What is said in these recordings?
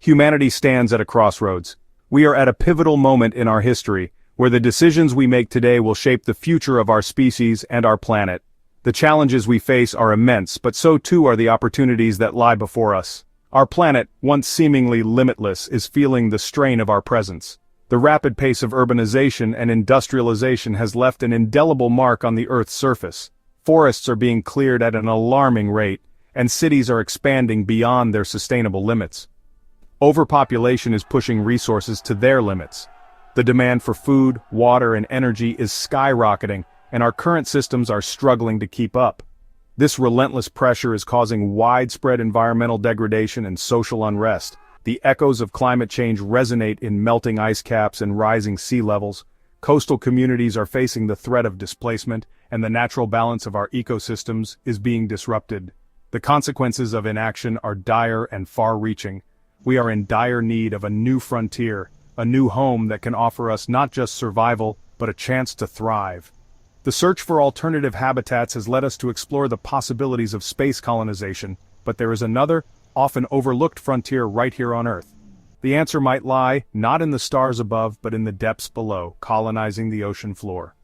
Humanity stands at a crossroads. We are at a pivotal moment in our history, where the decisions we make today will shape the future of our species and our planet. The challenges we face are immense, but so too are the opportunities that lie before us. Our planet, once seemingly limitless, is feeling the strain of our presence. The rapid pace of urbanization and industrialization has left an indelible mark on the Earth's surface. Forests are being cleared at an alarming rate, and cities are expanding beyond their sustainable limits. Overpopulation is pushing resources to their limits. The demand for food, water, and energy is skyrocketing, and our current systems are struggling to keep up. This relentless pressure is causing widespread environmental degradation and social unrest. The echoes of climate change resonate in melting ice caps and rising sea levels. Coastal communities are facing the threat of displacement, and the natural balance of our ecosystems is being disrupted. The consequences of inaction are dire and far-reaching. We are in dire need of a new frontier, a new home that can offer us not just survival, but a chance to thrive. The search for alternative habitats has led us to explore the possibilities of space colonization, but there is another, often overlooked frontier right here on Earth. The answer might lie, not in the stars above, but in the depths below, colonizing the ocean floor.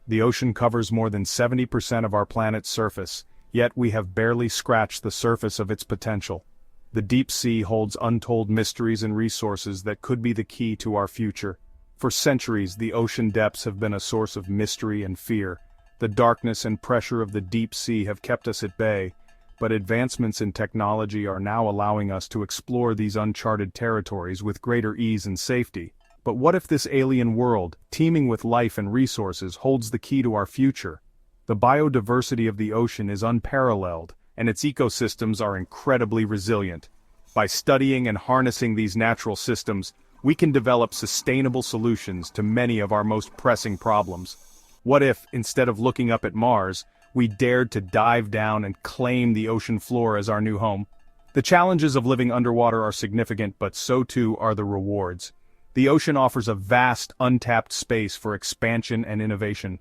The ocean covers more than 70% of our planet's surface, yet we have barely scratched the surface of its potential. The deep sea holds untold mysteries and resources that could be the key to our future. For centuries, the ocean depths have been a source of mystery and fear. The darkness and pressure of the deep sea have kept us at bay, but advancements in technology are now allowing us to explore these uncharted territories with greater ease and safety. But what if this alien world, teeming with life and resources, holds the key to our future? The biodiversity of the ocean is unparalleled, and its ecosystems are incredibly resilient. By studying and harnessing these natural systems, we can develop sustainable solutions to many of our most pressing problems. What if, instead of looking up at Mars, we dared to dive down and claim the ocean floor as our new home? The challenges of living underwater are significant, but so too are the rewards. The ocean offers a vast, untapped space for expansion and innovation.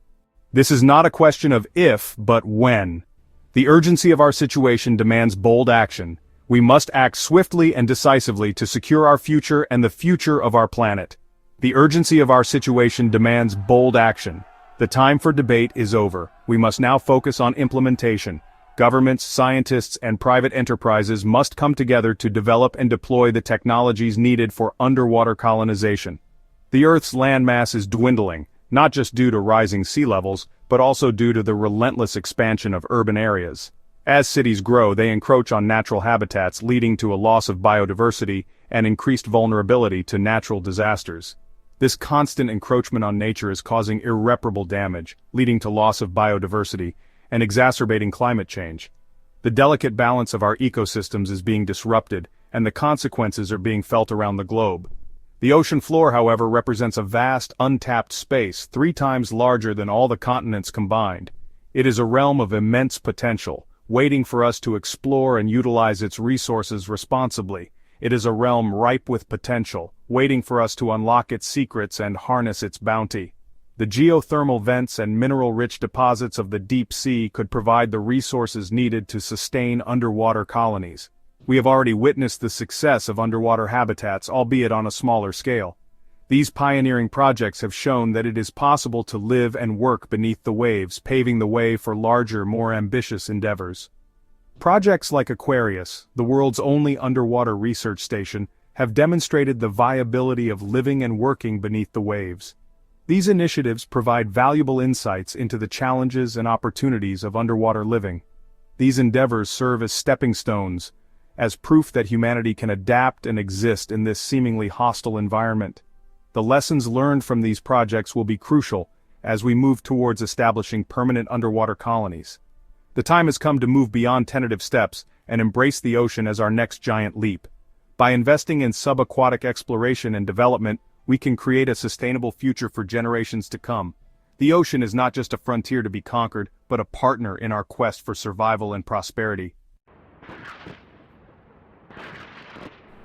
This is not a question of if, but when. The urgency of our situation demands bold action. We must act swiftly and decisively to secure our future and the future of our planet. The urgency of our situation demands bold action. The time for debate is over. We must now focus on implementation. Governments, scientists, and private enterprises must come together to develop and deploy the technologies needed for underwater colonization. The Earth's landmass is dwindling, not just due to rising sea levels, but also due to the relentless expansion of urban areas. As cities grow, they encroach on natural habitats, leading to a loss of biodiversity and increased vulnerability to natural disasters. This constant encroachment on nature is causing irreparable damage, leading to loss of biodiversity and exacerbating climate change. The delicate balance of our ecosystems is being disrupted, and the consequences are being felt around the globe. The ocean floor, however, represents a vast, untapped space, 3 times larger than all the continents combined. It is a realm of immense potential, waiting for us to explore and utilize its resources responsibly. It is a realm ripe with potential, waiting for us to unlock its secrets and harness its bounty. The geothermal vents and mineral-rich deposits of the deep sea could provide the resources needed to sustain underwater colonies. We have already witnessed the success of underwater habitats, albeit on a smaller scale. These pioneering projects have shown that it is possible to live and work beneath the waves, paving the way for larger, more ambitious endeavors. Projects like Aquarius, the world's only underwater research station, have demonstrated the viability of living and working beneath the waves. These initiatives provide valuable insights into the challenges and opportunities of underwater living. These endeavors serve as stepping stones, as proof that humanity can adapt and exist in this seemingly hostile environment. The lessons learned from these projects will be crucial as we move towards establishing permanent underwater colonies. The time has come to move beyond tentative steps and embrace the ocean as our next giant leap. By investing in subaquatic exploration and development, we can create a sustainable future for generations to come. The ocean is not just a frontier to be conquered, but a partner in our quest for survival and prosperity.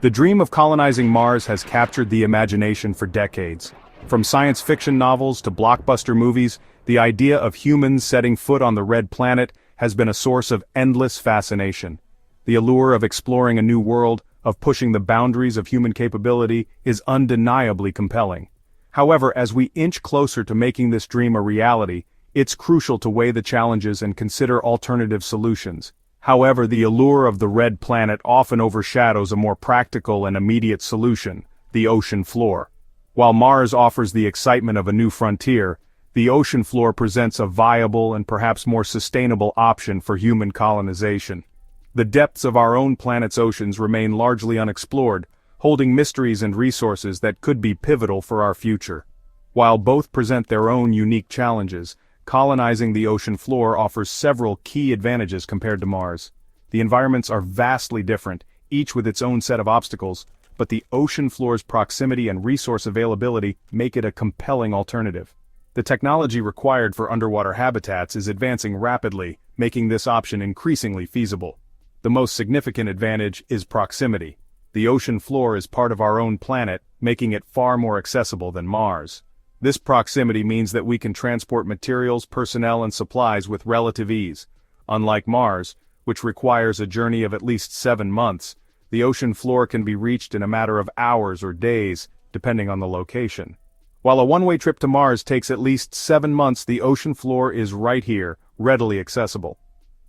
The dream of colonizing Mars has captured the imagination for decades. From science fiction novels to blockbuster movies, the idea of humans setting foot on the red planet has been a source of endless fascination. The allure of exploring a new world, of pushing the boundaries of human capability is undeniably compelling. However, as we inch closer to making this dream a reality, it's crucial to weigh the challenges and consider alternative solutions. However, the allure of the red planet often overshadows a more practical and immediate solution, the ocean floor. While Mars offers the excitement of a new frontier, the ocean floor presents a viable and perhaps more sustainable option for human colonization. The depths of our own planet's oceans remain largely unexplored, holding mysteries and resources that could be pivotal for our future. While both present their own unique challenges, colonizing the ocean floor offers several key advantages compared to Mars. The environments are vastly different, each with its own set of obstacles, but the ocean floor's proximity and resource availability make it a compelling alternative. The technology required for underwater habitats is advancing rapidly, making this option increasingly feasible. The most significant advantage is proximity. The ocean floor is part of our own planet, making it far more accessible than Mars. This proximity means that we can transport materials, personnel, and supplies with relative ease. Unlike Mars, which requires a journey of at least 7 months, the ocean floor can be reached in a matter of hours or days, depending on the location. While a one-way trip to Mars takes at least 7 months, the ocean floor is right here, readily accessible.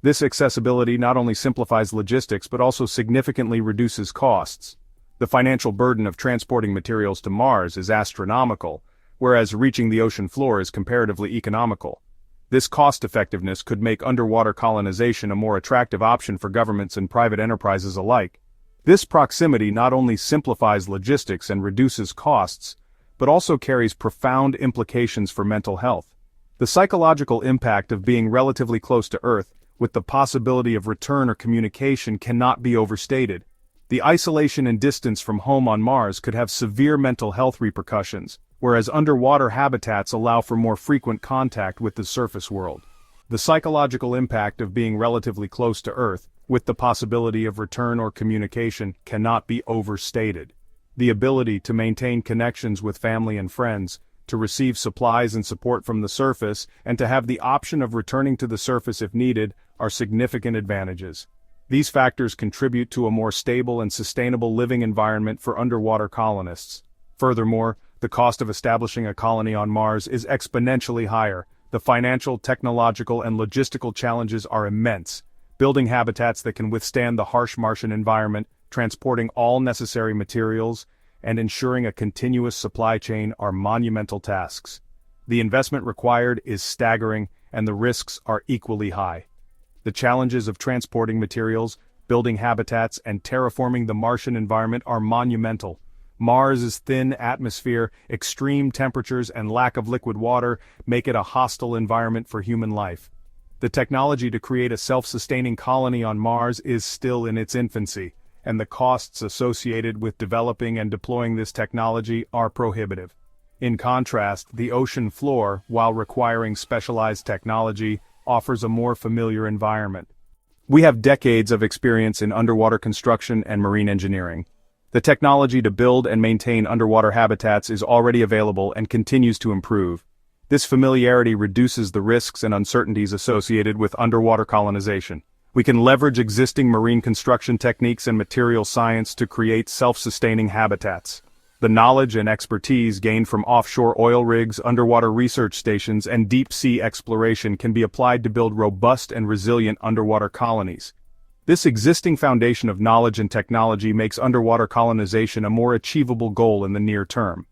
This accessibility not only simplifies logistics but also significantly reduces costs. The financial burden of transporting materials to Mars is astronomical, whereas reaching the ocean floor is comparatively economical. This cost-effectiveness could make underwater colonization a more attractive option for governments and private enterprises alike. This proximity not only simplifies logistics and reduces costs, but also carries profound implications for mental health. The psychological impact of being relatively close to Earth, with the possibility of return or communication, cannot be overstated. The isolation and distance from home on Mars could have severe mental health repercussions, whereas underwater habitats allow for more frequent contact with the surface world. The psychological impact of being relatively close to Earth, with the possibility of return or communication, cannot be overstated. The ability to maintain connections with family and friends, to receive supplies and support from the surface, and to have the option of returning to the surface if needed, are significant advantages. These factors contribute to a more stable and sustainable living environment for underwater colonists. Furthermore, the cost of establishing a colony on Mars is exponentially higher. The financial, technological, and logistical challenges are immense. Building habitats that can withstand the harsh Martian environment, transporting all necessary materials, and ensuring a continuous supply chain are monumental tasks. The investment required is staggering, and the risks are equally high. The challenges of transporting materials, building habitats, and terraforming the Martian environment are monumental. Mars's thin atmosphere, extreme temperatures, and lack of liquid water make it a hostile environment for human life. The technology to create a self-sustaining colony on Mars is still in its infancy, and the costs associated with developing and deploying this technology are prohibitive. In contrast, the ocean floor, while requiring specialized technology, offers a more familiar environment. We have decades of experience in underwater construction and marine engineering. The technology to build and maintain underwater habitats is already available and continues to improve. This familiarity reduces the risks and uncertainties associated with underwater colonization. We can leverage existing marine construction techniques and material science to create self-sustaining habitats. The knowledge and expertise gained from offshore oil rigs, underwater research stations, and deep-sea exploration can be applied to build robust and resilient underwater colonies. This existing foundation of knowledge and technology makes underwater colonization a more achievable goal in the near term.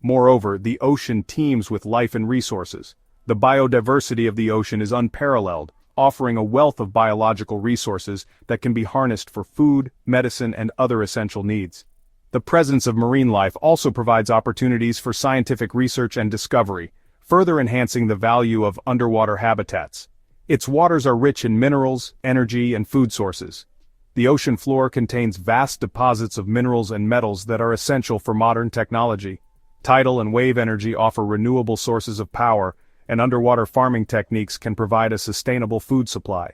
Moreover, the ocean teems with life and resources. The biodiversity of the ocean is unparalleled, offering a wealth of biological resources that can be harnessed for food, medicine, and other essential needs. The presence of marine life also provides opportunities for scientific research and discovery, further enhancing the value of underwater habitats. Its waters are rich in minerals, energy, and food sources. The ocean floor contains vast deposits of minerals and metals that are essential for modern technology. Tidal and wave energy offer renewable sources of power, and underwater farming techniques can provide a sustainable food supply.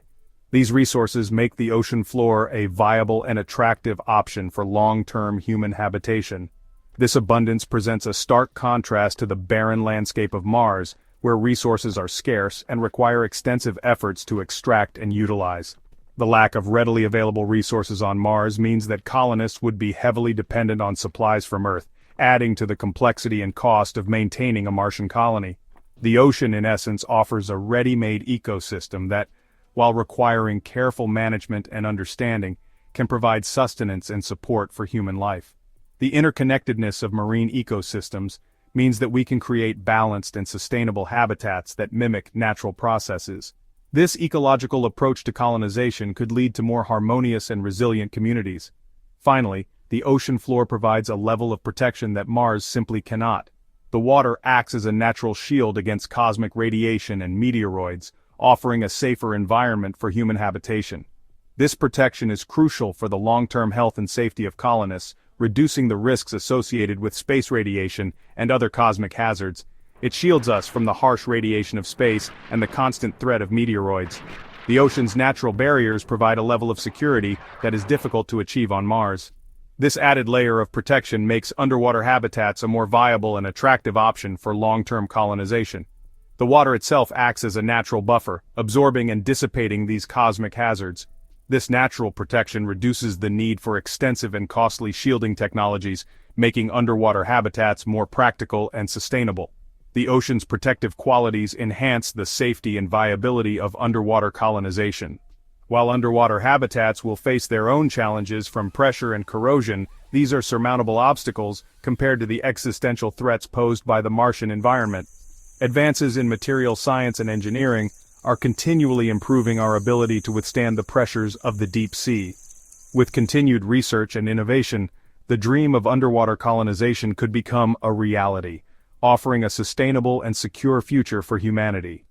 These resources make the ocean floor a viable and attractive option for long-term human habitation. This abundance presents a stark contrast to the barren landscape of Mars, where resources are scarce and require extensive efforts to extract and utilize. The lack of readily available resources on Mars means that colonists would be heavily dependent on supplies from Earth, adding to the complexity and cost of maintaining a Martian colony. The ocean, in essence, offers a ready-made ecosystem that, while requiring careful management and understanding, can provide sustenance and support for human life. The interconnectedness of marine ecosystems means that we can create balanced and sustainable habitats that mimic natural processes. This ecological approach to colonization could lead to more harmonious and resilient communities. Finally, the ocean floor provides a level of protection that Mars simply cannot. The water acts as a natural shield against cosmic radiation and meteoroids, offering a safer environment for human habitation. This protection is crucial for the long-term health and safety of colonists, reducing the risks associated with space radiation and other cosmic hazards. It shields us from the harsh radiation of space and the constant threat of meteoroids. The ocean's natural barriers provide a level of security that is difficult to achieve on Mars. This added layer of protection makes underwater habitats a more viable and attractive option for long-term colonization. The water itself acts as a natural buffer, absorbing and dissipating these cosmic hazards. This natural protection reduces the need for extensive and costly shielding technologies, making underwater habitats more practical and sustainable. The ocean's protective qualities enhance the safety and viability of underwater colonization. While underwater habitats will face their own challenges from pressure and corrosion, these are surmountable obstacles compared to the existential threats posed by the Martian environment. Advances in material science and engineering are continually improving our ability to withstand the pressures of the deep sea. With continued research and innovation, the dream of underwater colonization could become a reality, offering a sustainable and secure future for humanity.